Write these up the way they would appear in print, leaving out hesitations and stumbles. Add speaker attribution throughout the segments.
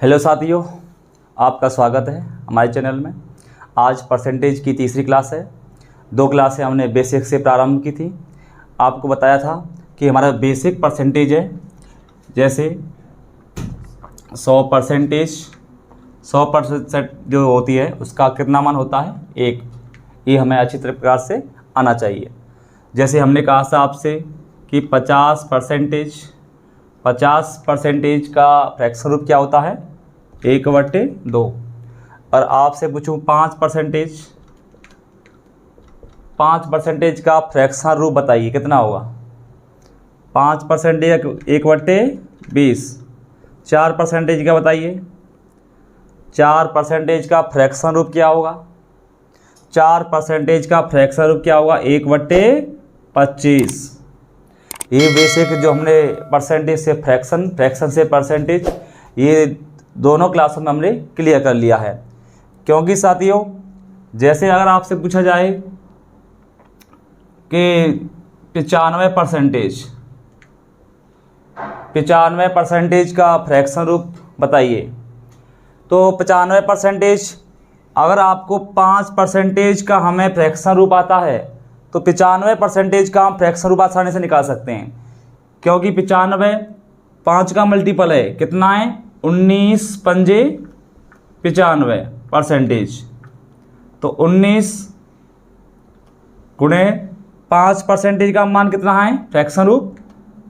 Speaker 1: Hello साथियों, आपका स्वागत है हमारे चैनल में। आज परसेंटेज की तीसरी क्लास है। 2 क्लासें हमने बेसिक से प्रारंभ की थी। आपको बताया था कि हमारा बेसिक परसेंटेज है, जैसे 100% जो होती है उसका कितना मान होता है, 1। ये हमें अच्छी प्रकार से आना चाहिए। जैसे हमने कहा था आपसे कि 50% का फ्रैक्शन रूप क्या होता है, 1/2। और आपसे पूछूं 5% का फ्रैक्शन रूप बताइए कितना होगा। 5% 1/20। 4% का बताइए, 4% का फ्रैक्शन रूप क्या होगा। 4% का फ्रैक्शन रूप क्या होगा, 1/25। ये बेसिक जो हमने परसेंटेज से फ्रैक्शन से परसेंटेज, ये दोनों क्लासों में हमने क्लियर कर लिया है। क्योंकि साथियों, जैसे अगर आपसे पूछा जाए कि 95% का फ्रैक्शन रूप बताइए, तो 95% अगर आपको 5% का हमें फ्रैक्शन रूप आता है तो 95% का हम फ्रैक्शन रूप आसानी से निकाल सकते हैं। क्योंकि 95 5 का मल्टीपल है, कितना है, 19 पंजे 95%। तो 19 गुणे 5% का मान कितना है, फ्रैक्शन रूप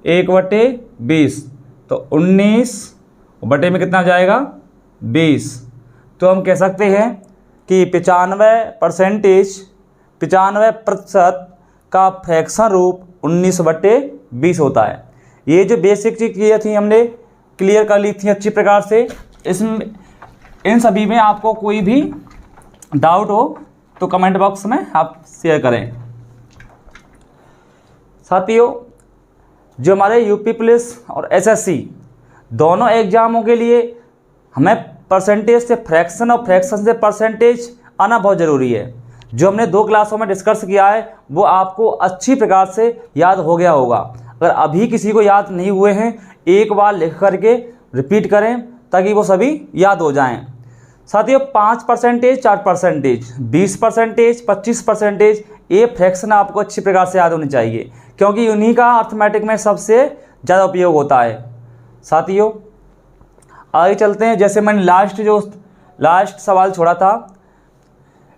Speaker 1: 1/20। तो 19 बटे में कितना जाएगा, 20। तो हम कह सकते हैं कि 95% का फ्रैक्शन रूप 19/20 होता है। ये जो बेसिक चीज़ की थी हमने क्लियर कर ली थी अच्छी प्रकार से। इसमें इन सभी में आपको कोई भी डाउट हो तो कमेंट बॉक्स में आप शेयर करें। साथियों, जो हमारे यूपी पुलिस और एसएससी दोनों एग्जामों के लिए हमें परसेंटेज से फ्रैक्शन और फ्रैक्शन से परसेंटेज आना बहुत ज़रूरी है। जो हमने 2 क्लासों में डिस्कस किया है वो आपको अच्छी प्रकार से याद हो गया होगा। अगर अभी किसी को याद नहीं हुए हैं, एक बार लिख करके रिपीट करें ताकि वो सभी याद हो जाएं। साथियों, 5%, 4%, 20%, 25%, ये फ्रैक्शन आपको अच्छी प्रकार से याद होनी चाहिए, क्योंकि उन्हीं का अर्थमेटिक में सबसे ज़्यादा उपयोग होता है। साथियों, आगे चलते हैं। जैसे मैंने लास्ट सवाल छोड़ा था,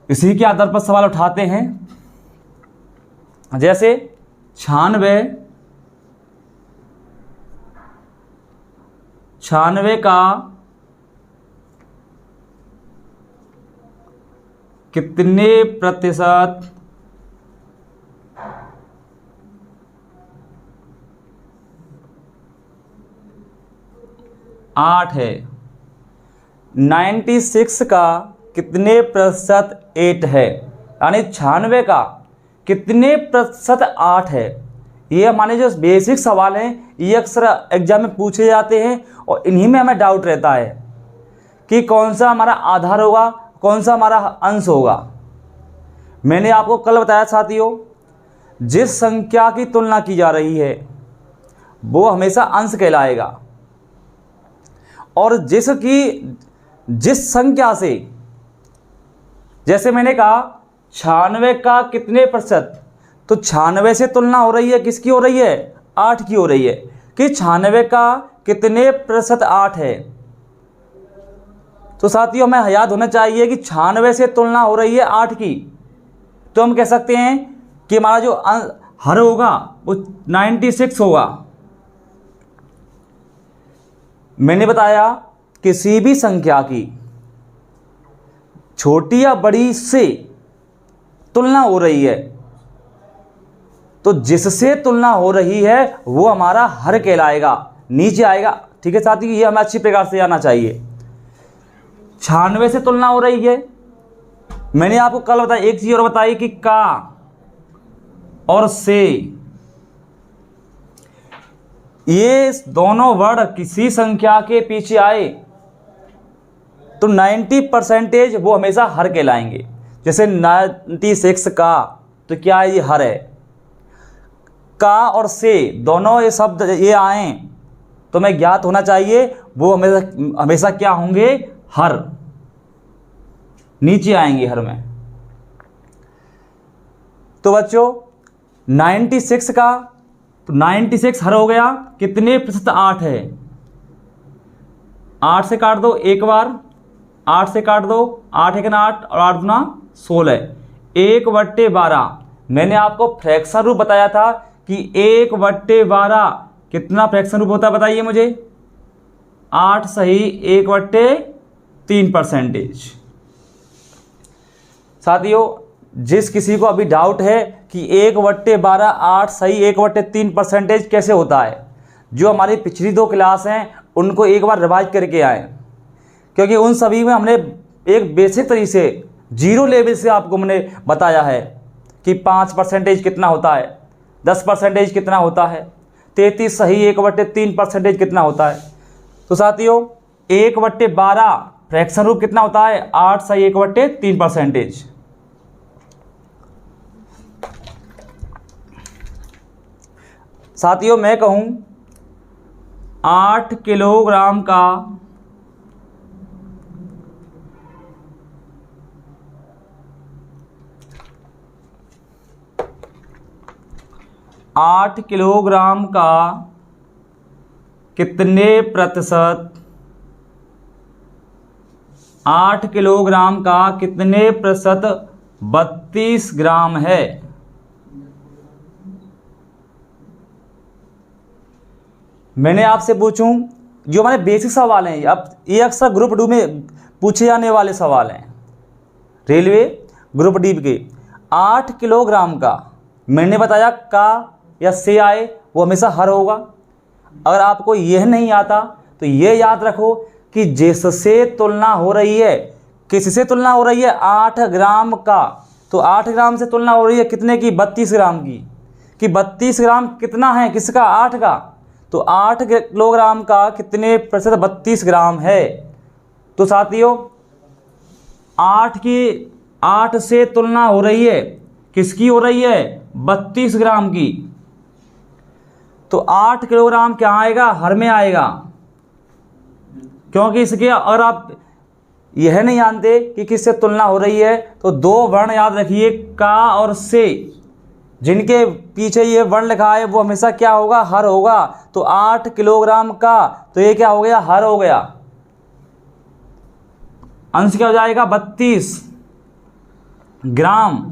Speaker 1: इसी के आधार पर सवाल उठाते हैं। जैसे 96 का कितने प्रतिशत आठ है। 96 का कितने प्रतिशत 8 है, यानी 96 का कितने प्रतिशत 8 है। ये हमारे जो बेसिक सवाल हैं ये अक्सर एग्जाम में पूछे जाते हैं और इन्हीं में हमें डाउट रहता है कि कौन सा हमारा आधार होगा, कौन सा हमारा अंश होगा। मैंने आपको कल बताया साथियों, जिस संख्या की तुलना की जा रही है वो हमेशा अंश कहलाएगा, और जिस संख्या से, जैसे मैंने कहा 96 का कितने प्रतिशत, तो 96 से तुलना हो रही है, किसकी हो रही है, 8 की हो रही है, कि 96 का कितने प्रतिशत 8 है। तो साथियों, हमें याद होना चाहिए कि 96 से तुलना हो रही है 8 की। तो हम कह सकते हैं कि हमारा जो हर होगा वो 96 होगा। मैंने बताया किसी भी संख्या की छोटी या बड़ी से तुलना हो रही है तो जिससे तुलना हो रही है वो हमारा हर कहलाएगा, नीचे आएगा। ठीक है साथियों, ये हमें अच्छी प्रकार से आना चाहिए। 96 से तुलना हो रही है, मैंने आपको कल बताया, एक चीज और बताई कि का और से, ये दोनों वर्ड किसी संख्या के पीछे आए तो 90% वो हमेशा हर कहलाएंगे। जैसे 96 का, तो क्या है, ये हर है। का और से दोनों ये शब्द ये आए तो हमें ज्ञात होना चाहिए वो हमेशा हमेशा क्या होंगे, हर, नीचे आएंगे हर में। तो बच्चों 96 का, तो 96 हर हो गया, कितने प्रतिशत 8 है, 8 से काट दो एक बार, 8 से काट दो, 8 एक 8 और 8 गुना 16, 1/12। मैंने आपको फ्रैक्शन रूप बताया था कि 1/12 कितना फ्रैक्शन रूप होता है, बताइए मुझे। 8 सही 1/3%। साथियों जिस किसी को अभी डाउट है कि 1/12 8 सही 1/3% कैसे होता है, जो हमारी पिछली 2 क्लास हैं उनको एक बार रिवाइज करके आए, क्योंकि उन सभी में हमने एक बेसिक तरीके से 0 लेवल से आपको मैंने बताया है कि 5% कितना होता है, 10% कितना होता है, 33 सही 1/3% कितना होता है। तो साथियों 1/12 फ्रैक्शन रूप कितना होता है, 8 सही 1/3%। साथियों मैं कहूँ 8 किलोग्राम का 8 किलोग्राम का कितने प्रतिशत, 8 किलोग्राम का कितने प्रतिशत 32 ग्राम है। मैंने आपसे पूछूं, जो हमारे बेसिक सवाल हैं, अब ये अक्सर ग्रुप डी में पूछे जाने वाले सवाल हैं, रेलवे ग्रुप डी के। 8 किलोग्राम का मैंने बताया का या से आए वो हमेशा हर होगा। अगर आपको यह नहीं आता तो ये याद रखो कि जिससे तुलना हो रही है, किससे तुलना हो रही है, 8 ग्राम का, तो 8 ग्राम से तुलना हो रही है कितने की, 32 ग्राम की, कि 32 ग्राम कितना है, किसका, 8 का। तो 8 किलोग्राम का कितने प्रतिशत 32 ग्राम है। तो साथियों 8 से तुलना हो रही है, किसकी हो रही है, 32 ग्राम की। तो 8 किलोग्राम क्या आएगा, हर में आएगा, क्योंकि इसके अगर आप यह नहीं जानते कि किससे तुलना हो रही है तो 2 वर्ण याद रखिए, का और से, जिनके पीछे ये वर्ण लिखा है वो हमेशा क्या होगा, हर होगा। तो 8 किलोग्राम का, तो ये क्या हो गया, हर हो गया, अंश क्या हो जाएगा, 32 ग्राम।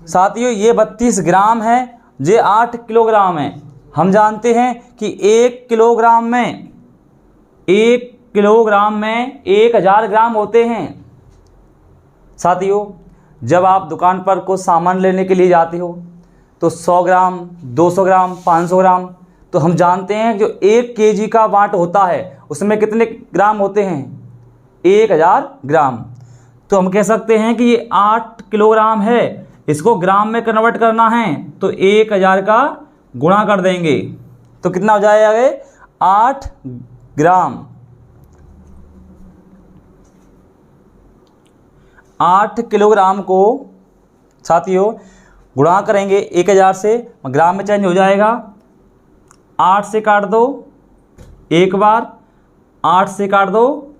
Speaker 1: साथियों ये 32 ग्राम है, ये 8 किलोग्राम है। हम जानते हैं कि 1 किलोग्राम में 1000 ग्राम होते हैं। साथियों जब आप दुकान पर कुछ सामान लेने के लिए जाते हो तो 100 ग्राम, 200 ग्राम, 500 ग्राम, तो हम जानते हैं जो 1 केजी का बाट होता है उसमें कितने ग्राम होते हैं, 1000 ग्राम। तो हम कह सकते हैं कि ये 8 किलोग्राम है, इसको ग्राम में कन्वर्ट करना है तो 1000 का गुणा कर देंगे तो कितना हो जाएगा, 8 ग्राम। 8 किलोग्राम को साथियों गुणा करेंगे 1000 से, ग्राम में चेंज हो जाएगा। 8 से काट दो एक बार, 8 से काट दो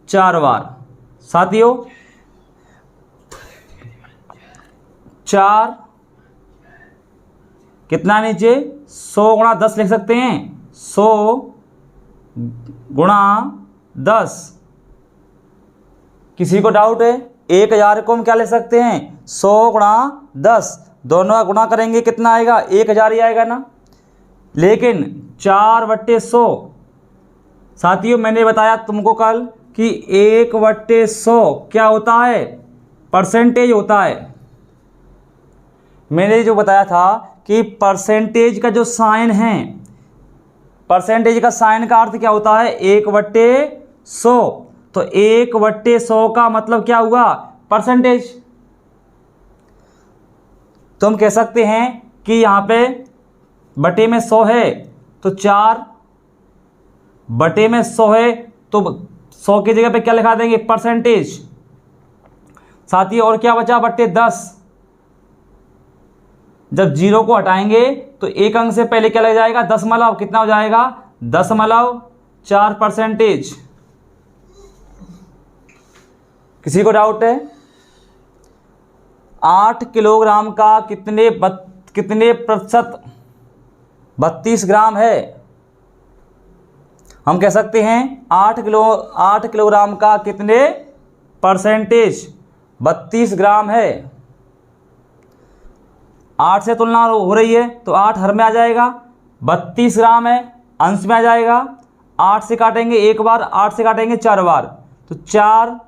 Speaker 1: 4 बार। साथियों 4 कितना नीचे, 100 गुणा 10 लिख सकते हैं, 100 गुणा 10। किसी को डाउट है, 1000 को हम क्या ले सकते हैं, 100 गुणा 10, दोनों का गुणा करेंगे कितना आएगा, 1000 ही आएगा ना। लेकिन 4/100, साथियों मैंने बताया तुमको कल कि 1/100 क्या होता है, परसेंटेज होता है। मैंने जो बताया था कि परसेंटेज का जो साइन है, परसेंटेज का साइन का अर्थ क्या होता है, 1/100। तो 1/100 का मतलब क्या हुआ, परसेंटेज। तो हम कह सकते हैं कि यहाँ पे बटे में 100 है तो 4 बटे में 100 है तो 100 की जगह पे क्या लिखा देंगे, परसेंटेज। साथ ही और क्या बचा, बटे 10। जब 0 को हटाएंगे तो एक अंक से पहले क्या लग जाएगा, 10 मतलब कितना हो जाएगा, 10.4%। किसी को डाउट है? 8 किलोग्राम का कितने प्रतिशत 32 ग्राम है? हम कह सकते हैं 8 किलोग्राम का कितने परसेंटेज 32 ग्राम है। 8 से तुलना हो रही है तो 8 हर में आ जाएगा, 32 ग्राम है अंश में आ जाएगा। 8 से काटेंगे एक बार, 8 से काटेंगे 4 बार, तो 4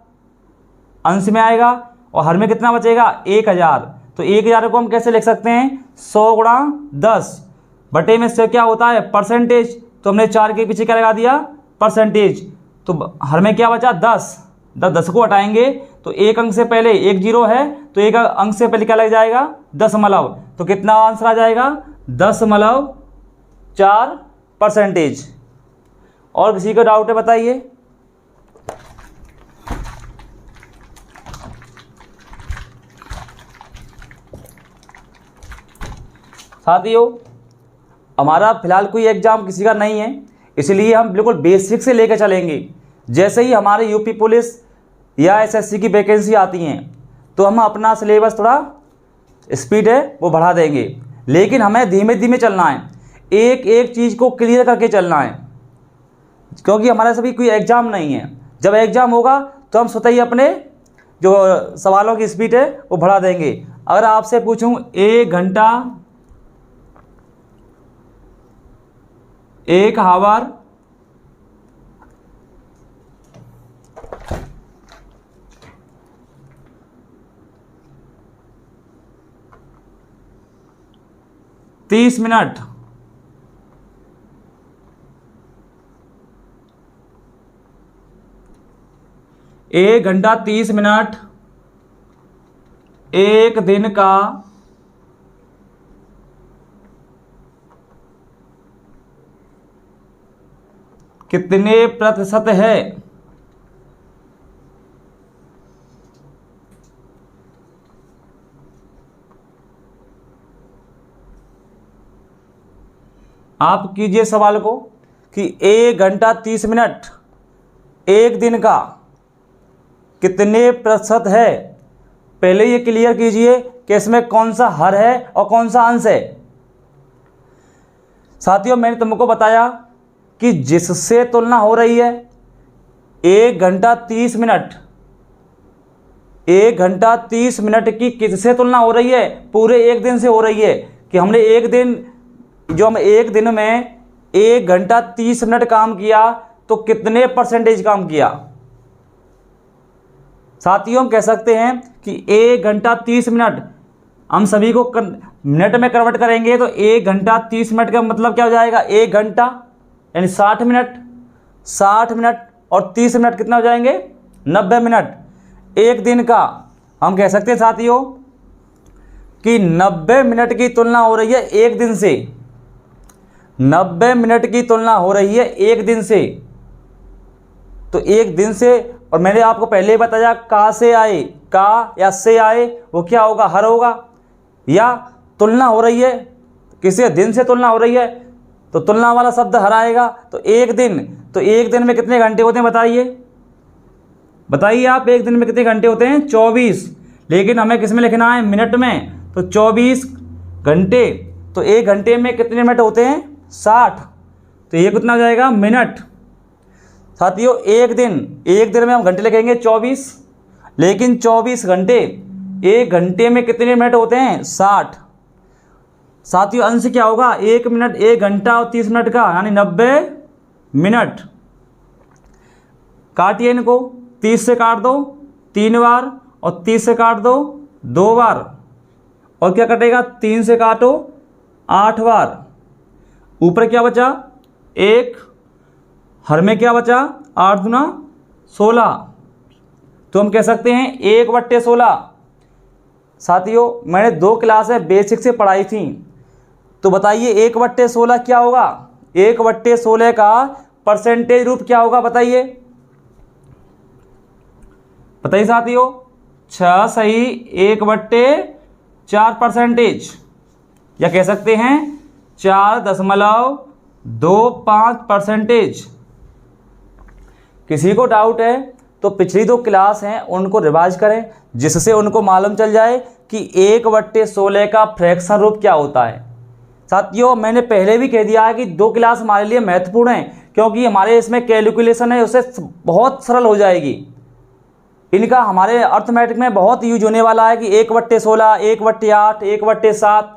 Speaker 1: अंश में आएगा और हर में कितना बचेगा 1000। तो 1000 को हम कैसे लिख सकते हैं 100 गुणा 10 बटे में से क्या होता है परसेंटेज, तो हमने 4 के पीछे क्या लगा दिया परसेंटेज, तो हर में क्या बचा 10 को हटाएंगे तो एक अंक से पहले एक जीरो है तो एक अंक से पहले क्या लग जाएगा दशमलव, तो कितना आंसर आ जाएगा 10.4%। और किसी को डाउट है बताइए? साथियों हमारा फिलहाल कोई एग्जाम किसी का नहीं है, इसलिए हम बिल्कुल बेसिक से लेकर चलेंगे। जैसे ही हमारे यूपी पुलिस या एसएससी की वैकेंसी आती हैं तो हम अपना सिलेबस थोड़ा स्पीड है वो बढ़ा देंगे, लेकिन हमें धीमे धीमे चलना है, एक एक चीज़ को क्लियर करके चलना है, क्योंकि हमारा सभी कोई एग्ज़ाम नहीं है। जब एग्ज़ाम होगा तो हम स्वतः ही अपने जो सवालों की स्पीड है वो बढ़ा देंगे। अगर आपसे पूछूं 1 घंटा 1 हावर 30 मिनट, 1 घंटा 30 मिनट एक दिन का कितने प्रतिशत है? आप कीजिए सवाल को कि 1 घंटा 30 मिनट एक दिन का कितने प्रतिशत है। पहले ये क्लियर कीजिए कि इसमें कौन सा हर है और कौन सा अंश है। साथियों मैंने तुमको बताया कि जिससे तुलना हो रही है 1 घंटा 30 मिनट, 1 घंटा 30 मिनट की किससे तुलना हो रही है? पूरे एक दिन से हो रही है कि हमने एक दिन में 1 घंटा 30 मिनट काम किया तो कितने परसेंटेज काम किया। साथियों हम कह सकते हैं कि 1 घंटा 30 मिनट हम सभी को मिनट में कन्वर्ट करेंगे तो 1 घंटा 30 मिनट का मतलब क्या हो जाएगा 1 घंटा यानी 60 मिनट, 60 मिनट और 30 मिनट कितना हो जाएंगे 90 मिनट। एक दिन का हम कह सकते हैं साथियों कि 90 मिनट की तुलना हो रही है एक दिन से, 90 मिनट की तुलना हो रही है एक दिन से। तो एक दिन से, और मैंने आपको पहले ही बताया का से आए, का या से आए वो क्या होगा हर होगा, या तुलना हो रही है किसी दिन से तुलना हो रही है तो तुलना वाला शब्द हर आएगा। तो एक दिन में कितने घंटे होते हैं बताइए आप, एक दिन में कितने घंटे होते हैं 24, लेकिन हमें किस में लिखना है मिनट में, तो 24 घंटे। तो एक घंटे में कितने मिनट होते हैं 60, तो ये कितना हो जाएगा मिनट। साथियों एक दिन में हम घंटे लिखेंगे 24, लेकिन 24 घंटे, एक घंटे में कितने मिनट होते हैं 60। साथियों अंश क्या होगा 1 मिनट, 1 घंटा और 30 मिनट का यानी 90 मिनट। काटिए इनको, 30 से काट दो 3 बार और 30 से काट दो 2 बार, और क्या कटेगा 3 से काटो 8 बार। ऊपर क्या बचा 1, हर में क्या बचा 8 दूना 16, तो हम कह सकते हैं 1/16। साथियों मैंने 2 क्लासें बेसिक से पढ़ाई थी, तो बताइए 1/16 क्या होगा, 1/16 का परसेंटेज रूप क्या होगा बताइए साथियों। 6 सही 1/4 परसेंटेज, या कह सकते हैं 4.4 25%। किसी को डाउट है तो पिछली 2 क्लास हैं उनको रिवाइज करें, जिससे उनको मालूम चल जाए कि 1/16 का फ्रैक्शन रूप क्या होता है। साथियों, मैंने पहले भी कह दिया है कि 2 क्लास हमारे लिए महत्वपूर्ण है, क्योंकि हमारे इसमें कैलकुलेशन है उससे बहुत सरल हो जाएगी। इनका हमारे अर्थमेटिक में बहुत यूज होने वाला है कि 1/16, 1/8, 1/7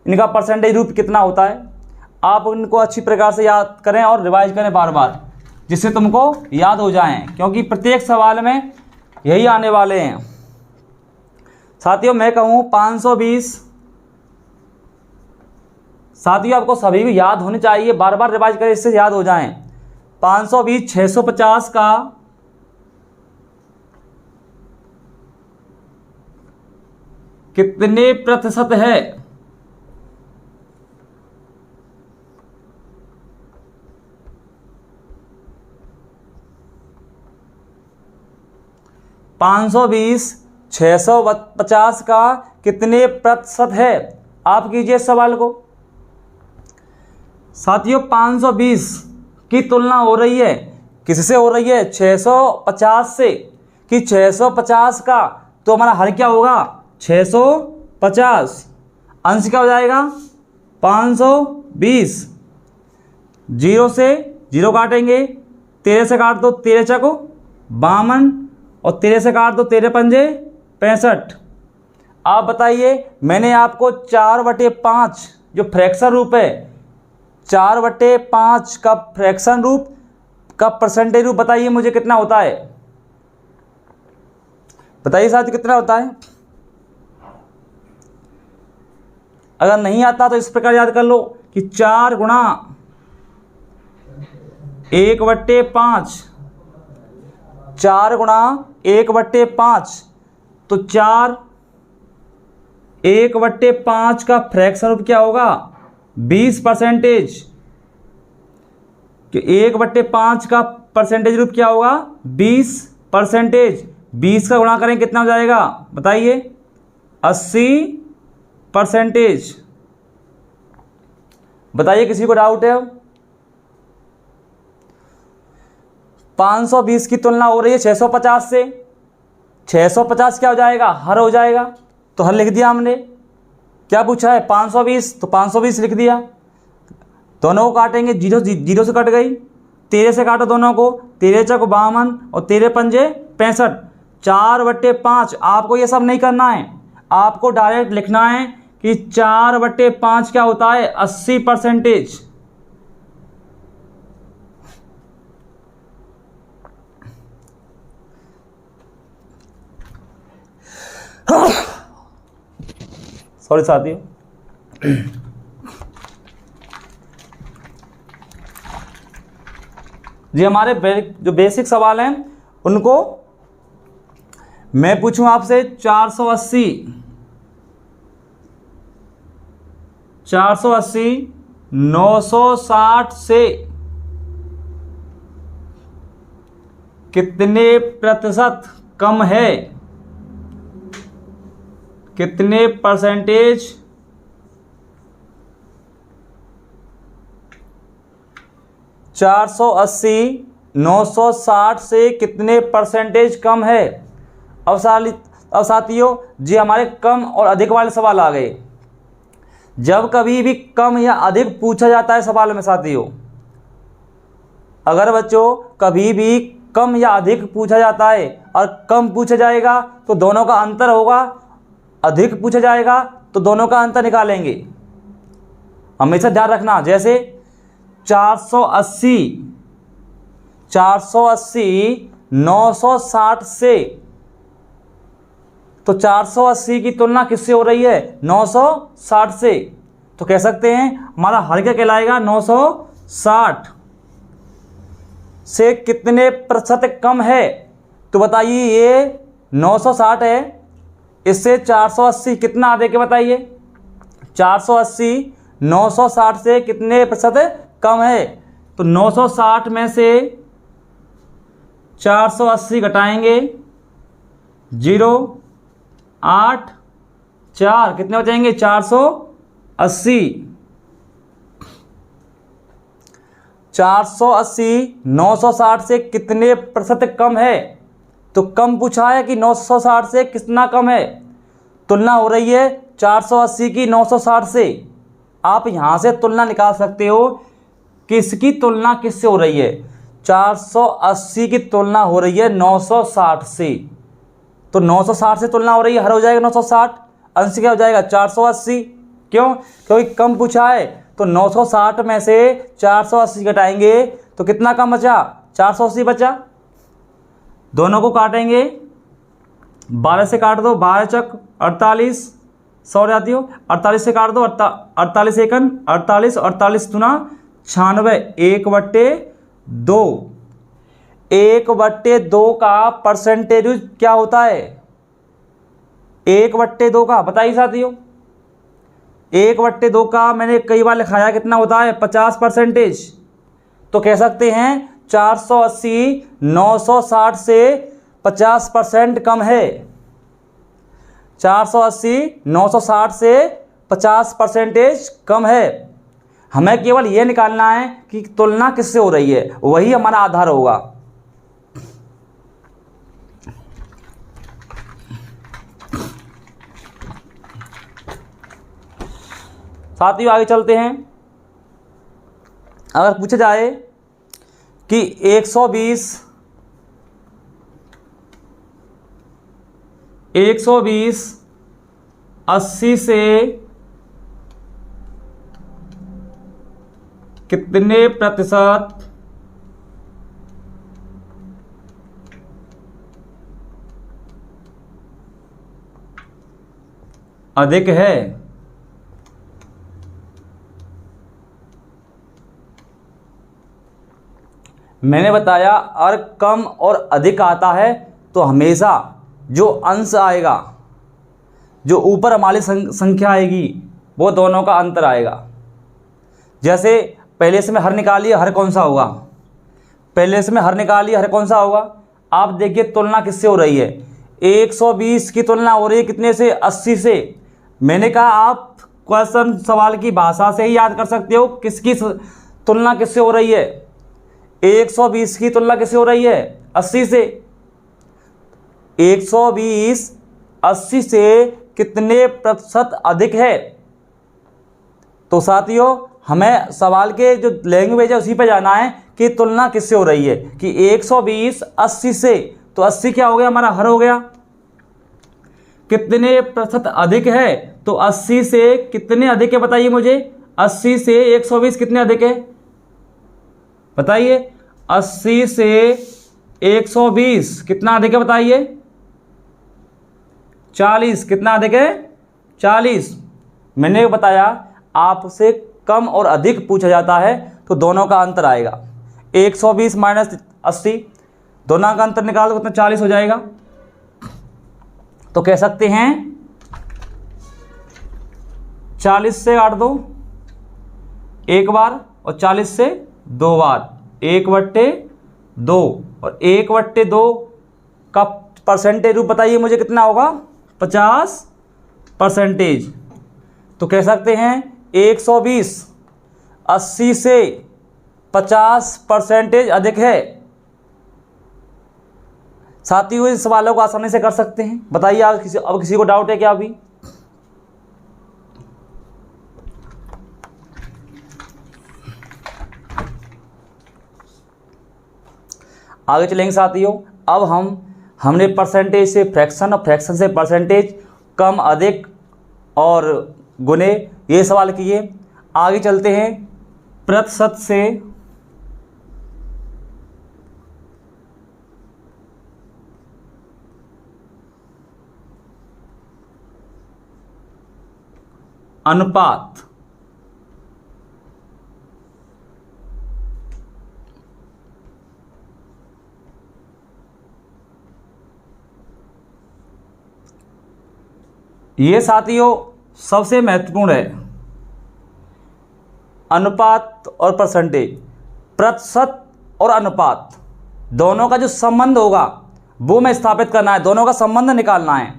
Speaker 1: इनका परसेंटेज रूप कितना होता है। आप इनको अच्छी प्रकार से याद करें और रिवाइज करें बार बार, जिससे तुमको याद हो जाएं, क्योंकि प्रत्येक सवाल में यही आने वाले हैं। साथियों, मैं कहूँ 520, साथियों आपको सभी को याद होने चाहिए, बार बार रिवाइज करें, इससे याद हो जाएं। 520 650 का कितने प्रतिशत है? पाँच सौ 650 का कितने प्रतिशत है? आप कीजिए इस सवाल को। साथियों, 520 की तुलना हो रही है किससे हो रही है? 650 से। कि 650 का तो हमारा हर क्या होगा? 650। अंश क्या हो जाएगा? 520। 0 से 0 काटेंगे, 13 से काट दो 13 चको 52, और 13 से काट दो 13 पंजे 65। आप बताइए, मैंने आपको 4/5 जो फ्रैक्शन रूप है, 4/5 का फ्रैक्शन रूप का परसेंटेज रूप बताइए मुझे कितना होता है? बताइए साथी, कितना होता है? अगर नहीं आता तो इस प्रकार याद कर लो कि 4 गुणा 1/5, 4 गुणा 1/5, तो 4 1/5 का फ्रैक्शन रूप क्या होगा? 20%। कि 1/5 का परसेंटेज रूप क्या होगा? 20%। 20 का गुणा करें कितना हो जाएगा? बताइए। 80%। बताइए, किसी को डाउट है? 520 की तुलना हो रही है 650 से। 650 क्या हो जाएगा? हर हो जाएगा, तो हर लिख दिया हमने। क्या पूछा है? 520, तो 520 लिख दिया। दोनों को काटेंगे, 0 से कट गई। 13 से काटो दोनों को, 13 चक 52 और 13 पंजे 65। 4/5। आपको ये सब नहीं करना है, आपको डायरेक्ट लिखना है कि 4/5 क्या होता है? 80%। सॉरी साथियों। जी, हमारे जो बेसिक सवाल हैं उनको मैं पूछूं आपसे। 480 960 से कितने प्रतिशत कम है? कितने परसेंटेज? 480 960 से कितने परसेंटेज कम है? अब साथियों जी, हमारे कम और अधिक वाले सवाल आ गए। जब कभी भी कम या अधिक पूछा जाता है सवाल में साथियों, अगर बच्चों कभी भी कम या अधिक पूछा जाता है और कम पूछा जाएगा तो दोनों का अंतर होगा, अधिक पूछा जाएगा तो दोनों का अंतर निकालेंगे। हमेशा ध्यान रखना। जैसे 480 960 से, तो 480 की तुलना किससे हो रही है? 960 से। तो कह सकते हैं हमारा हर क्या कहलाएगा? 960 से कितने प्रतिशत कम है? तो बताइए, ये 960 है, इससे 480 कितना अधिक है? बताइए। 480 960 से कितने प्रतिशत कम है? तो 960 में से 480 घटाएंगे, 0 8 4, कितने बचेंगे? 480। 480 960 से कितने प्रतिशत कम है? तो कम पूछा है कि 960 से कितना कम है। तुलना हो रही है 480 की 960 से। आप यहाँ से तुलना निकाल सकते हो, किसकी तुलना किससे हो रही है। 480 की तुलना हो रही है 960 से, तो 960 से तुलना हो रही है, हर हो जाएगा 960, अंश क्या हो जाएगा 480। क्यों? क्योंकि कम पूछा है, तो 960 में से 480 घटाएंगे तो कितना कम बचा? 480 बचा। दोनों को काटेंगे, 12 से काट दो, 12 चक 48, 100 जाती हो, 48 से काट दो, 48 एकन 48, 48 दुना 96, 1/2। 1/2 का परसेंटेज क्या होता है? 1/2 का बताइए साथियों। 1/2 का मैंने कई बार लिखाया, कितना होता है? 50%। तो कह सकते हैं 480 960 से 50% कम है। 480 960 से 50% कम है। हमें केवल यह निकालना है कि तुलना किससे हो रही है, वही हमारा आधार होगा। साथियों आगे चलते हैं। अगर पूछा जाए कि 120 80 से कितने प्रतिशत अधिक है? मैंने बताया अगर कम और अधिक आता है तो हमेशा जो अंश आएगा, जो ऊपर हमारी संख्या आएगी, वो दोनों का अंतर आएगा। जैसे पहले से मैं हर निकालिए, हर कौन सा होगा? पहले से मैं हर निकालिए, हर कौन सा होगा? आप देखिए तुलना किससे हो रही है। 120 की तुलना हो रही है कितने से? 80 से। मैंने कहा आप क्वेश्चन सवाल की भाषा से ही याद कर सकते हो किसकी तुलना किससे हो रही है। 120 की तुलना किससे हो रही है? 80 से। 120 80 से कितने प्रतिशत अधिक है? तो साथियों हमें सवाल के जो लैंग्वेज है उसी पे जाना है कि तुलना किससे हो रही है। कि 120 80 से, तो 80 क्या हो गया हमारा? हर हो गया। कितने प्रतिशत अधिक है? तो 80 से कितने अधिक है बताइए मुझे। 80 से 120 कितने अधिक है बताइए। 80 से 120 कितना अधिक है बताइए। 40। कितना अधिक है? 40। मैंने बताया आपसे कम और अधिक पूछा जाता है तो दोनों का अंतर आएगा। 120 माइनस 80, दोनों का अंतर निकाल दो, कितना 40 हो जाएगा। तो कह सकते हैं 40 से काट दो एक बार और 40 से दो बार, 1/2 और 1/2 का परसेंटेज रूप बताइए मुझे कितना होगा? 50%। तो कह सकते हैं 120 80 से 50% अधिक है। साथियों इन सवालों को आसानी से कर सकते हैं। बताइए अब किसी को डाउट है क्या? अभी आगे चलेंगे साथियों। अब हमने परसेंटेज से फ्रैक्शन और फ्रैक्शन से परसेंटेज, कम अधिक और गुने, ये सवाल किए। आगे चलते हैं प्रतिशत से अनुपात। ये साथियों सबसे महत्वपूर्ण है। अनुपात और परसेंटेज, प्रतिशत और अनुपात दोनों का जो संबंध होगा वो मैं स्थापित करना है, दोनों का संबंध निकालना है।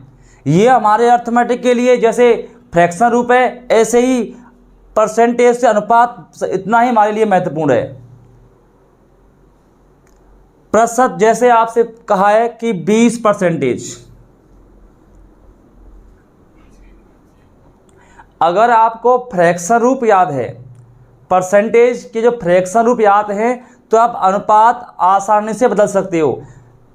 Speaker 1: ये हमारे अर्थमेटिक के लिए जैसे फ्रैक्शन रूप है, ऐसे ही परसेंटेज से अनुपात इतना ही हमारे लिए महत्वपूर्ण है। प्रतिशत, जैसे आपसे कहा है कि 20%, अगर आपको फ्रैक्शन रूप याद है, परसेंटेज के जो फ्रैक्शन रूप याद हैं, तो आप अनुपात आसानी से बदल सकते हो।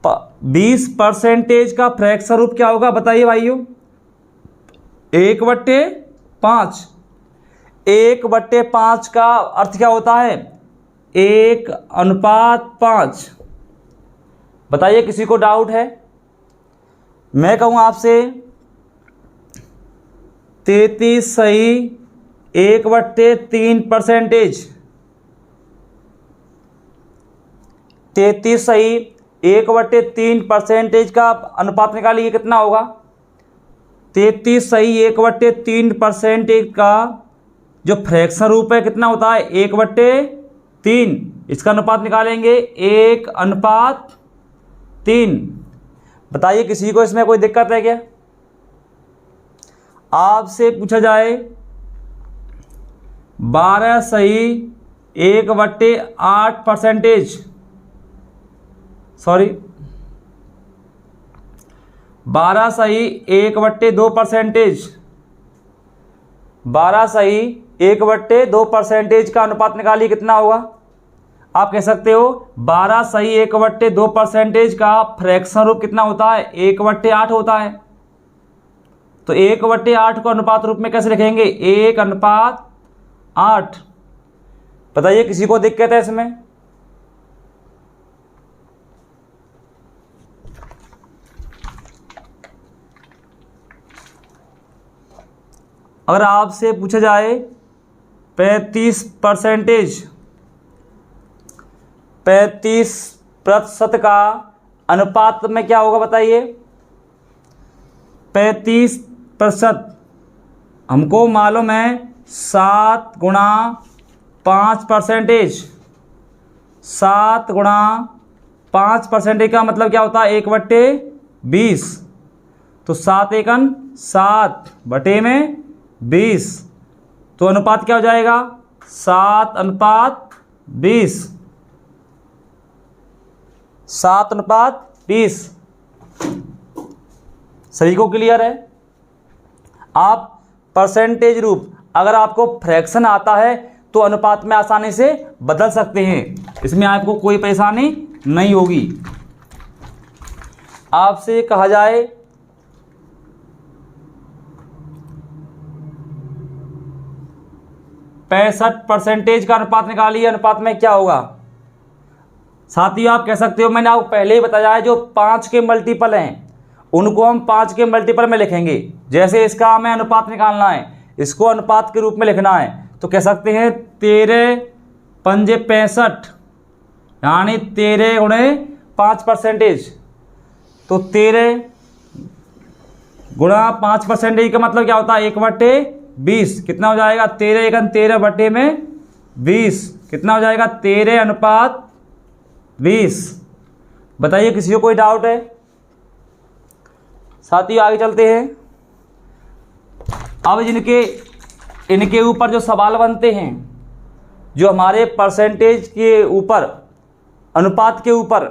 Speaker 1: 20% का फ्रैक्शन रूप क्या होगा बताइए भाइयों? 1/5। 1/5 का अर्थ क्या होता है? 1/5। बताइए, किसी को डाउट है? मैं कहूँ आपसे 33 सही 1/3%। 33 सही 1/3% का अनुपात निकालिए, कितना होगा? 33 सही 1/3% का जो फ्रैक्शन रूप है कितना होता है? 1/3। इसका अनुपात निकालेंगे 1/3। बताइए, किसी को इसमें कोई दिक्कत है क्या? आपसे पूछा जाए 12 सही 1/8%, सॉरी 12 सही 1/2%, 12 सही 1/2% का अनुपात निकालिए, कितना होगा? आप कह सकते हो 12 सही 1/2% का फ्रैक्शन रूप कितना होता है? 1/8 होता है। तो 1/8 को अनुपात रूप में कैसे लिखेंगे? 1/8। बताइए, किसी को दिक्कत है इसमें? अगर आपसे पूछा जाए 35%, 35% का अनुपात में क्या होगा बताइए? 35% हमको मालूम है 7 गुणा 5%। 7 गुणा 5% का मतलब क्या होता है? 1/20। तो 7 एकन 7/20। तो अनुपात क्या हो जाएगा? 7/20। 7/20। सभी को क्लियर है? आप परसेंटेज रूप अगर आपको फ्रैक्शन आता है तो अनुपात में आसानी से बदल सकते हैं, इसमें आपको कोई परेशानी नहीं होगी। आपसे कहा जाए 65% का अनुपात निकालिए, अनुपात में क्या होगा? साथियों, आप कह सकते हो मैंने आपको पहले ही बताया है, जो 5 के मल्टीपल हैं उनको हम 5 के मल्टीपल में लिखेंगे। जैसे इसका हमें अनुपात निकालना है, इसको अनुपात के रूप में लिखना है, तो कह सकते हैं 13 पंजे 65, यानी 13 गुणे 5%। तो 13 गुणा 5% का मतलब क्या होता है? 1/20। कितना हो जाएगा? 13 एकन 13/20। कितना हो जाएगा? 13/20। बताइए, किसी को कोई डाउट है? साथियों, आगे चलते हैं। अब इनके ऊपर जो सवाल बनते हैं, जो हमारे परसेंटेज के ऊपर, अनुपात के ऊपर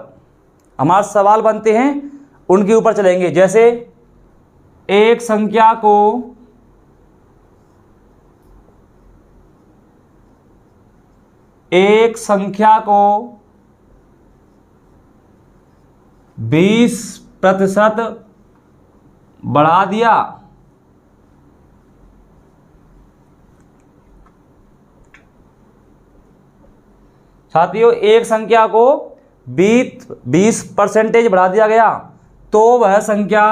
Speaker 1: हमारे सवाल बनते हैं, उनके ऊपर चलेंगे। जैसे एक संख्या को 20% बढ़ा दिया, साथियों एक संख्या को 20% बढ़ा दिया गया, तो वह संख्या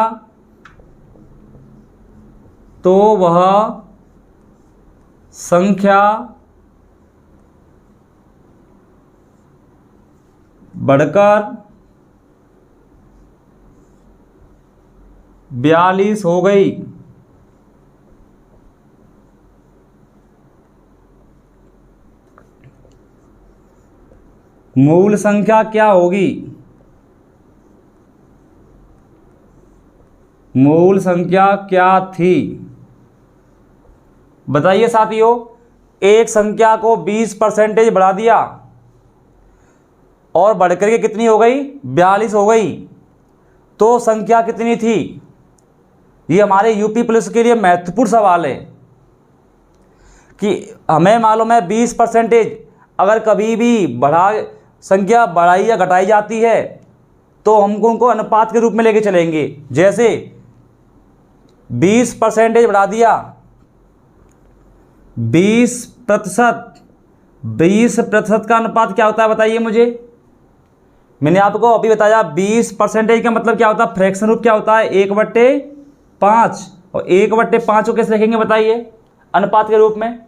Speaker 1: बढ़कर 42 हो गई। मूल संख्या क्या होगी? मूल संख्या क्या थी? बताइए साथियों, एक संख्या को 20% बढ़ा दिया और बढ़कर के कितनी हो गई, 42 हो गई। तो संख्या कितनी थी? ये हमारे यूपी पुलिस के लिए महत्वपूर्ण सवाल है कि हमें मालूम है 20%, अगर कभी भी संख्या बढ़ाई या घटाई जाती है तो हमको उनको अनुपात के रूप में लेके चलेंगे। जैसे 20% बढ़ा दिया, 20% का अनुपात क्या होता है बताइए मुझे। मैंने आपको अभी बताया 20% का मतलब क्या होता है, फ्रैक्शन रूप क्या होता है, 1/5। और 1/5 को कैसे लिखेंगे बताइए अनुपात के रूप में।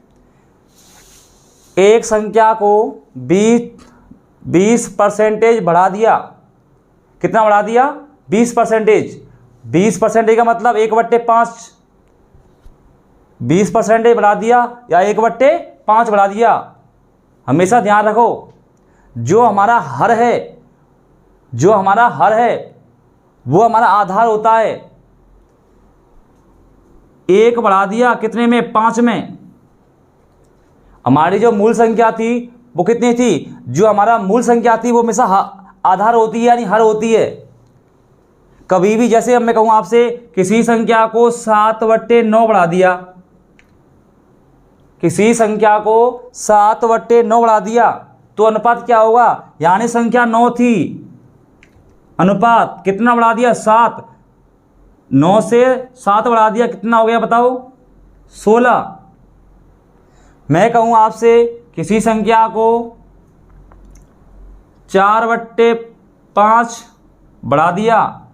Speaker 1: एक संख्या को 20% बढ़ा दिया, कितना बढ़ा दिया, 20%। 20% का मतलब 1/5, 20% बढ़ा दिया या 1/5 बढ़ा दिया। हमेशा ध्यान रखो, जो हमारा हर है वो हमारा आधार होता है। 1 बढ़ा दिया कितने में, 5 में। हमारी जो मूल संख्या थी वो कितनी थी, जो हमारा मूल संख्या थी वो हमेशा आधार होती है, यानी हर होती है। कभी भी जैसे अब मैं कहूँ आपसे किसी संख्या को 7/9 बढ़ा दिया, किसी संख्या को 7/9 बढ़ा दिया तो अनुपात क्या होगा, यानी संख्या 9 थी, अनुपात कितना बढ़ा दिया, 7। 9 से 7 बढ़ा दिया, कितना हो गया बताओ, 16। मैं कहूँ आपसे किसी संख्या को 4/5 बढ़ा दिया,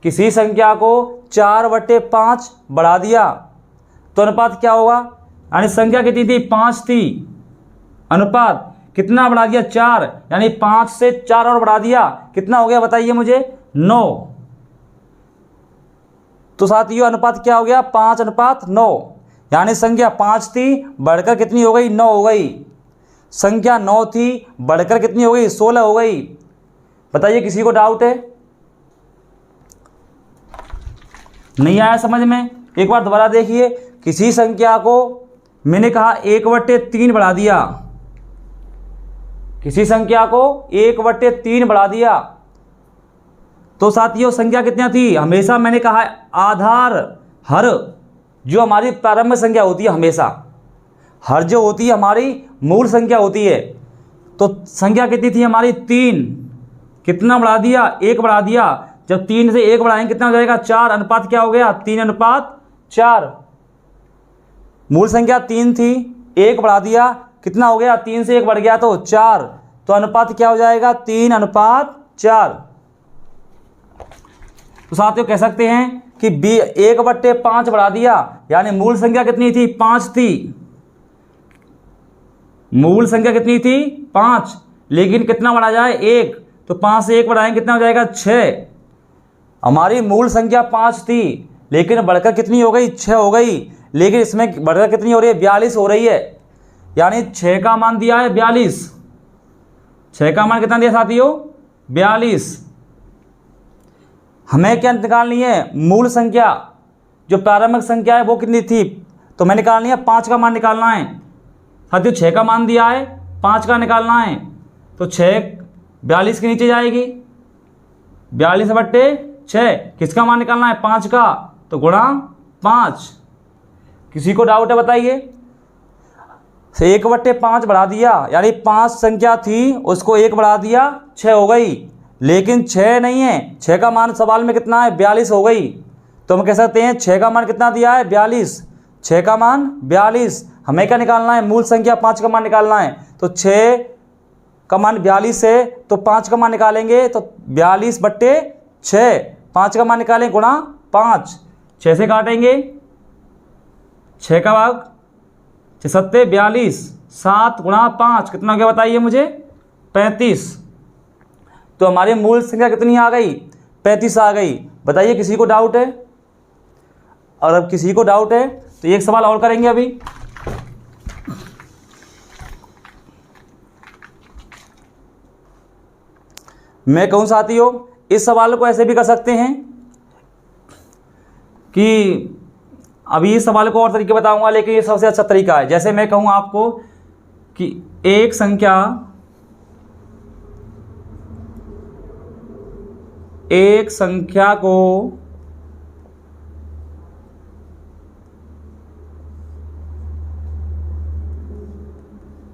Speaker 1: किसी संख्या को 4/5 बढ़ा दिया तो अनुपात क्या होगा, यानी संख्या कितनी थी, 5 थी, अनुपात कितना बढ़ा दिया, 4, यानी 5 से 4 और बढ़ा दिया, कितना हो गया बताइए मुझे, 9। तो साथियों अनुपात क्या हो गया, 5:9, यानी संख्या 5 थी बढ़कर कितनी हो गई, 9 हो गई। संख्या 9 थी बढ़कर कितनी हो गई, 16 हो गई। बताइए किसी को डाउट है, नहीं आया समझ में? एक बार दोबारा देखिए, किसी संख्या को मैंने कहा 1/3 बढ़ा दिया, किसी संख्या को 1/3 बढ़ा दिया तो साथियों संख्या कितना थी, हमेशा मैंने कहा आधार, हर जो हमारी प्रारंभिक संख्या होती है, हमेशा हर जो होती है हमारी मूल संख्या होती है। तो संख्या कितनी थी हमारी, 3, कितना बढ़ा दिया, 1 बढ़ा दिया। जब 3 से 1 बढ़ाएंगे कितना हो जाएगा, 4। अनुपात क्या हो गया, 3:4। मूल संख्या 3 थी, 1 बढ़ा दिया, कितना हो गया, 3 से 1 बढ़ गया तो 4। तो अनुपात क्या हो जाएगा, 3:4। तो साथियों कह सकते हैं कि 1/5 बढ़ा दिया, यानी मूल संख्या कितनी थी, 5 थी। मूल संख्या कितनी थी, 5, लेकिन कितना बढ़ा जाए, 1। तो 5 से 1 बढ़ाएंगे कितना हो जाएगा, 6। हमारी मूल संख्या 5 थी लेकिन बढ़कर कितनी हो गई, 6 हो गई। लेकिन इसमें बढ़कर कितनी हो रही है, 42 हो रही है, यानी 6 का मान दिया है 42। 6 का मान कितना दिया साथियों, 42। हमें क्या निकालनी है, मूल संख्या, जो प्रारंभिक संख्या है वो कितनी थी, तो मैं निकालनी है 5 का मान निकालना है। साथियों 6 का मान दिया है, 5 का निकालना है, तो 6 42 के नीचे जाएगी, 42/6। किसका मान निकालना है, 5 का, तो गुणा 5। किसी को डाउट है बताइए। 1/5 बढ़ा दिया, यानी 5 संख्या थी उसको 1 बढ़ा दिया, 6 हो गई। लेकिन 6 नहीं है, 6 का मान सवाल में कितना है, 42 हो गई। तो हम कह सकते हैं 6 का मान कितना दिया है, 42। 6 का मान 42। हमें क्या निकालना है, मूल संख्या 5 का मान निकालना है। तो 6 का मान 42 है तो 5 का मान निकालेंगे, तो 42/6। 5 का मान निकालें, गुणा 5। 6 से काटेंगे, 6 का भाग 6 सत्ते 42, 7 गुणा 5 कितना हो गया बताइए मुझे, 35। तो हमारी मूल संख्या कितनी आ गई, 35 आ गई। बताइए किसी को डाउट है? और अब किसी को डाउट है तो एक सवाल और करेंगे अभी। मैं कहूँ साथियों, इस सवाल को ऐसे भी कर सकते हैं कि अभी इस सवाल को और तरीके बताऊंगा, लेकिन ये सबसे अच्छा तरीका है। जैसे मैं कहूँ आपको कि एक संख्या एक संख्या को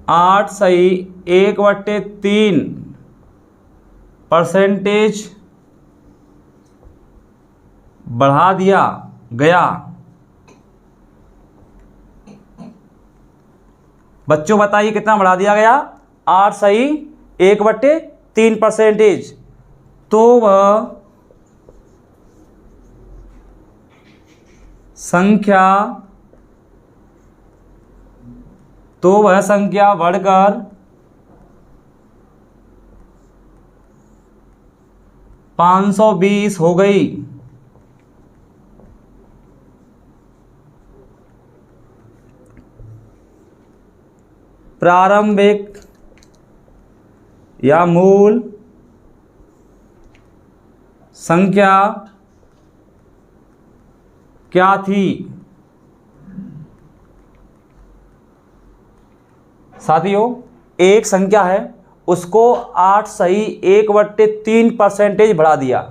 Speaker 1: 8/1/3 % बढ़ा दिया गया। बच्चों बताइए कितना बढ़ा दिया गया? 8/1/3 %। तो वह संख्या बढ़कर 520 हो गई। प्रारंभिक या मूल संख्या क्या थी? साथियों, एक संख्या है, उसको 8/1/3 % बढ़ा दिया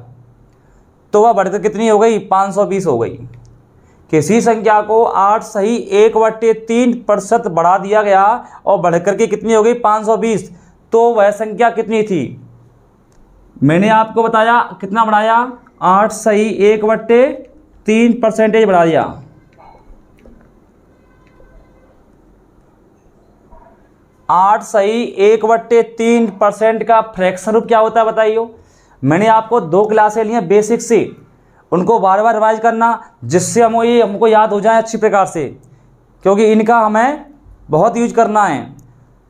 Speaker 1: तो वह बढ़कर कितनी हो गई? 520 हो गई। किसी संख्या को 8/1/3 % बढ़ा दिया गया और बढ़कर के कितनी हो गई? 520। तो वह संख्या कितनी थी? मैंने आपको बताया कितना बढ़ाया? 8/1/3 % बढ़ा दिया। 8/1/3 % का फ्रैक्शन रूप क्या होता है बताइए? मैंने आपको 2 क्लासें ली हैं बेसिक से, उनको बार बार रिवाइज करना जिससे हमको याद हो जाए अच्छी प्रकार से, क्योंकि इनका हमें बहुत यूज करना है।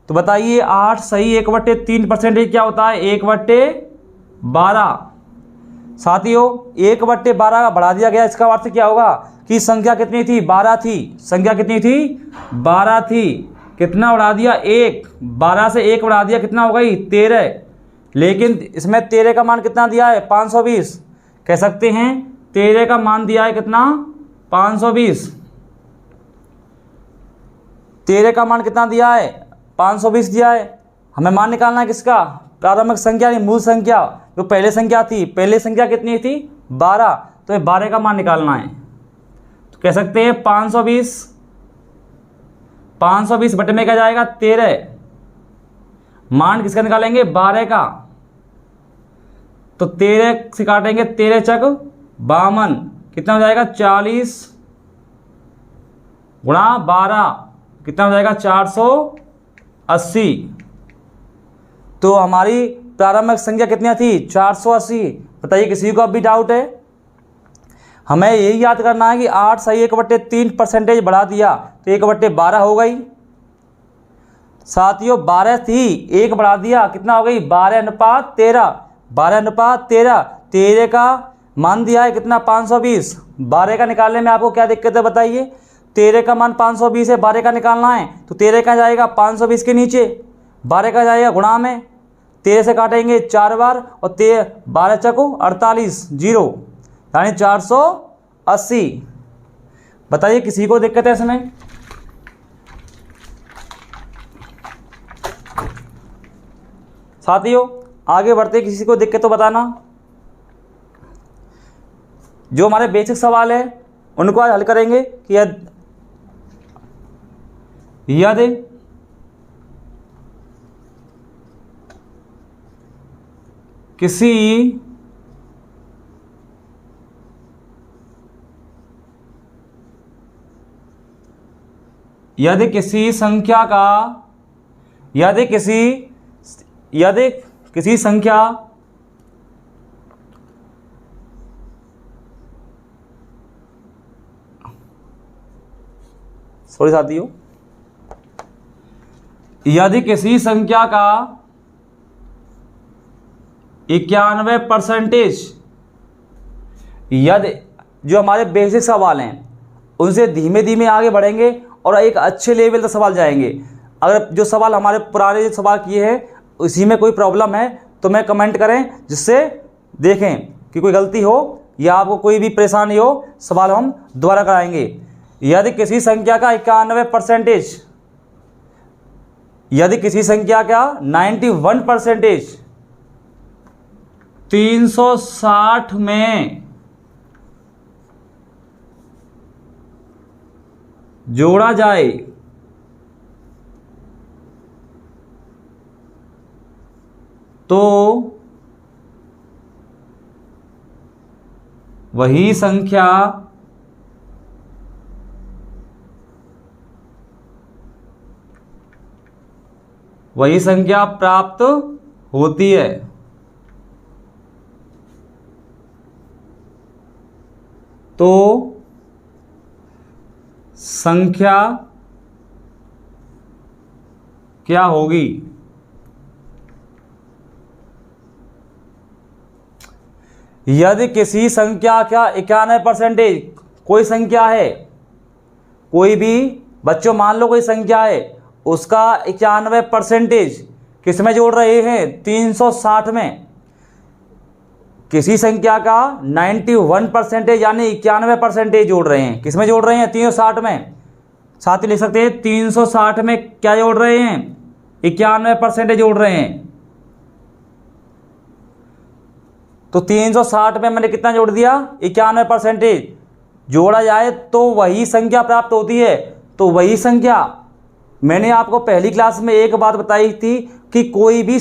Speaker 1: तो बताइए 8/1/3 % क्या होता है? 1/12। साथियों 1/12 बढ़ा दिया गया, इसका अर्थ क्या होगा कि संख्या कितनी थी? 12 थी। संख्या कितनी थी? 12 थी। कितना बढ़ा दिया? 1। 12 से 1 बढ़ा दिया, कितना हो गई? 13। लेकिन इसमें 13 का मान कितना दिया है? 520। कह सकते हैं 13 का मान दिया है कितना? 520। 13 का मान कितना दिया है? 520 दिया है। हमें मान निकालना है किसका? प्रारंभिक संख्या यानी मूल संख्या, जो पहले संख्या थी। पहले संख्या कितनी थी? 12। तो 12 का मान निकालना है। तो कह सकते हैं 520 बटे में क्या जाएगा? 13। मान किसका निकालेंगे? 12 का। तो 13 से काटेंगे, 13 चक 52, कितना हो जाएगा? 40 गुणा 12, कितना हो जाएगा? 480। तो हमारी प्रारंभिक संख्या कितनी थी? 480। बताइए किसी को अब भी डाउट है? हमें यही याद करना है कि 8/1/3 % बढ़ा दिया तो 1/12 हो गई। साथियों 12 थी, 1 बढ़ा दिया, कितना हो गई? 12:13। 12:13। 13 का मान दिया है कितना? 520। 12 का निकालने में आपको क्या दिक्कत है बताइए? 13 का मान 520 है, 12 का निकालना है तो 13 का जाएगा 520 के नीचे, 12 का जाएगा गुणा में, 13 से काटेंगे 4 बार और 12 चको 48, 0 यानी 480। बताइए किसी को दिक्कत है इसमें? साथियों आगे बढ़ते, किसी को दिक्कत तो बताना। जो हमारे बेसिक सवाल है उनको आज हल करेंगे कि यदि किसी संख्या का यदि किसी संख्या सॉरी साथियों, यदि किसी संख्या का 91%, यदि जो हमारे बेसिक सवाल हैं उनसे धीमे धीमे आगे बढ़ेंगे और एक अच्छे लेवल तक सवाल जाएंगे। अगर जो सवाल हमारे पुराने जो सवाल किए हैं उसी में कोई प्रॉब्लम है तो मैं कमेंट करें, जिससे देखें कि कोई गलती हो या आपको कोई भी परेशानी हो, सवाल हम दोबारा कराएंगे। यदि किसी संख्या का 91%, यदि किसी संख्या का 91%, 360 में जोड़ा जाए तो वही संख्या प्राप्त होती है। तो संख्या क्या होगी? यदि किसी संख्या का 91%, कोई संख्या है, कोई भी बच्चों मान लो कोई संख्या है, उसका 91% किस में जोड़ रहे हैं? 360 में। किसी संख्या का 91% यानी 91% जोड़ रहे हैं, किस में जोड़ रहे हैं? 360 में। साथ ही लिख सकते हैं 360 में क्या जोड़ रहे हैं? 91% जोड़ रहे हैं। तो 360 में मैंने कितना जोड़ दिया? 91%। जोड़ा जाए तो वही संख्या प्राप्त होती है। तो वही संख्या, मैंने आपको पहली क्लास में एक बात बताई थी कि कोई भी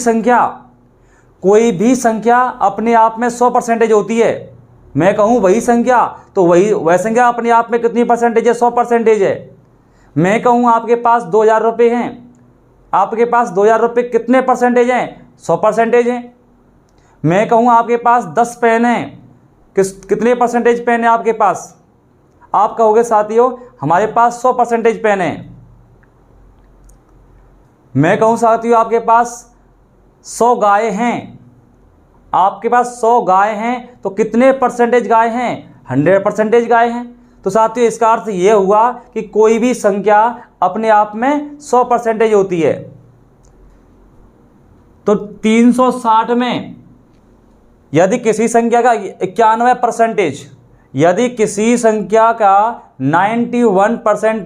Speaker 1: संख्या अपने आप में 100% होती है। मैं कहूँ वही संख्या, तो वह संख्या अपने आप में कितनी परसेंटेज है? 100% है। मैं कहूँ आपके पास 2000 रुपये हैं, आपके पास 2000 रुपये कितने परसेंटेज हैं? 100% हैं। मैं कहूँ आपके पास 10 पेन हैं, कितने परसेंटेज पेन है आपके पास? आप कहोगे साथियों हमारे पास 100% पेन है। मैं कहूँ साथियों आपके पास 100 गाय हैं, आपके पास 100 गाय हैं, तो कितने परसेंटेज गाय हैं? 100% गाय हैं। तो साथियों इसका अर्थ ये हुआ कि कोई भी संख्या अपने आप में 100% होती है। तो 360 में यदि किसी संख्या का 91%, यदि किसी संख्या का 91%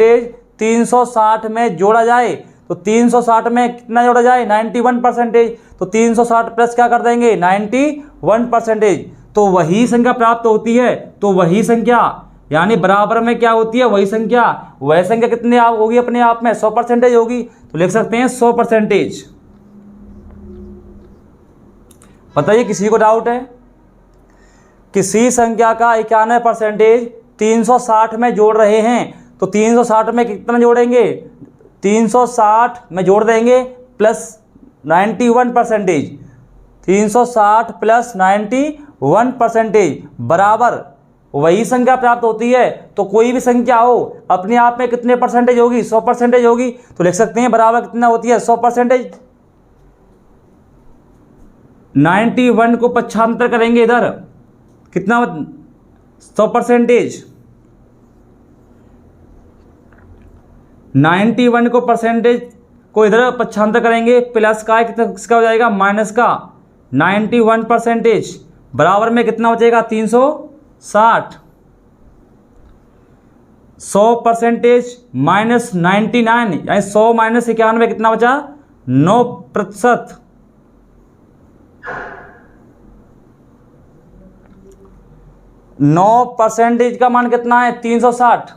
Speaker 1: 360 में जोड़ा जाए, तो 360 में कितना जोड़ा जाए? 91%। तो 360 प्लस क्या कर देंगे? 91%। तो वही संख्या प्राप्त होती है। तो वही संख्या यानी बराबर में क्या होती है? वही संख्या। वह संख्या कितनी होगी अपने आप में? 100% होगी। तो लिख सकते हैं 100%। बताइए किसी को डाउट है? किसी संख्या का 91% 360 में जोड़ रहे हैं, तो 360 में कितना जोड़ेंगे? 360 में जोड़ देंगे प्लस 91%। 360 प्लस 91% बराबर वही संख्या प्राप्त होती है। तो कोई भी संख्या हो अपने आप में कितने परसेंटेज होगी? 100% होगी। तो लिख सकते हैं बराबर कितना होती है? 100%। 91 को पक्षांतर करेंगे इधर, कितना? 100%। 91 को परसेंटेज को इधर पक्षांतर करेंगे, प्लस का किसका हो जाएगा? माइनस का 91% बराबर में कितना बचेगा? 360। 100% माइनस 99 यानी 100 माइनस 91 कितना बचा? 9%। 9% का मान कितना है? 360।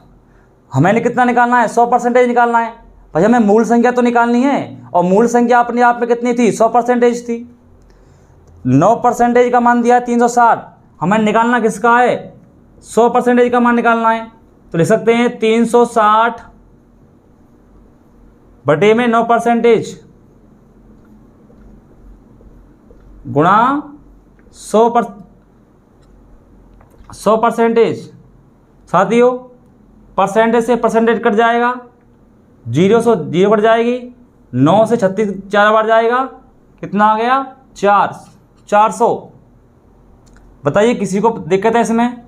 Speaker 1: हमें कितना निकालना है? 100% निकालना है। भाई हमें मूल संख्या तो निकालनी है, और मूल संख्या अपने आप में कितनी थी? 100% थी। 9% का मान दिया है 360, हमें निकालना किसका है? 100% का मान निकालना है। तो लिख सकते हैं 360 बटे में 9% गुणा 100%। साथियों परसेंटेज से परसेंटेज कट जाएगा, 0 से 0 कट जाएगी, 9 से 36 4 बार जाएगा, कितना आ गया? 400। बताइए किसी को दिक्कत है इसमें?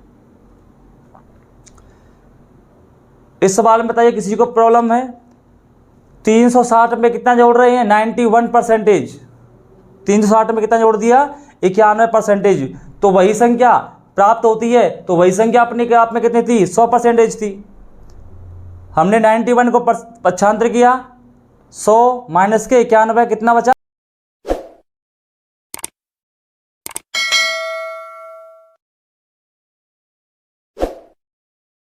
Speaker 1: इस सवाल में बताइए किसी को प्रॉब्लम है? 360 में कितना जोड़ रहे हैं? 91%। 360 में कितना जोड़ दिया? 91%। तो वही संख्या प्राप्त होती है। तो वही संख्या अपने के आप में कितनी थी? 100% थी। हमने 91 को पक्षांतर किया, 100 माइनस के 91 कितना बचा?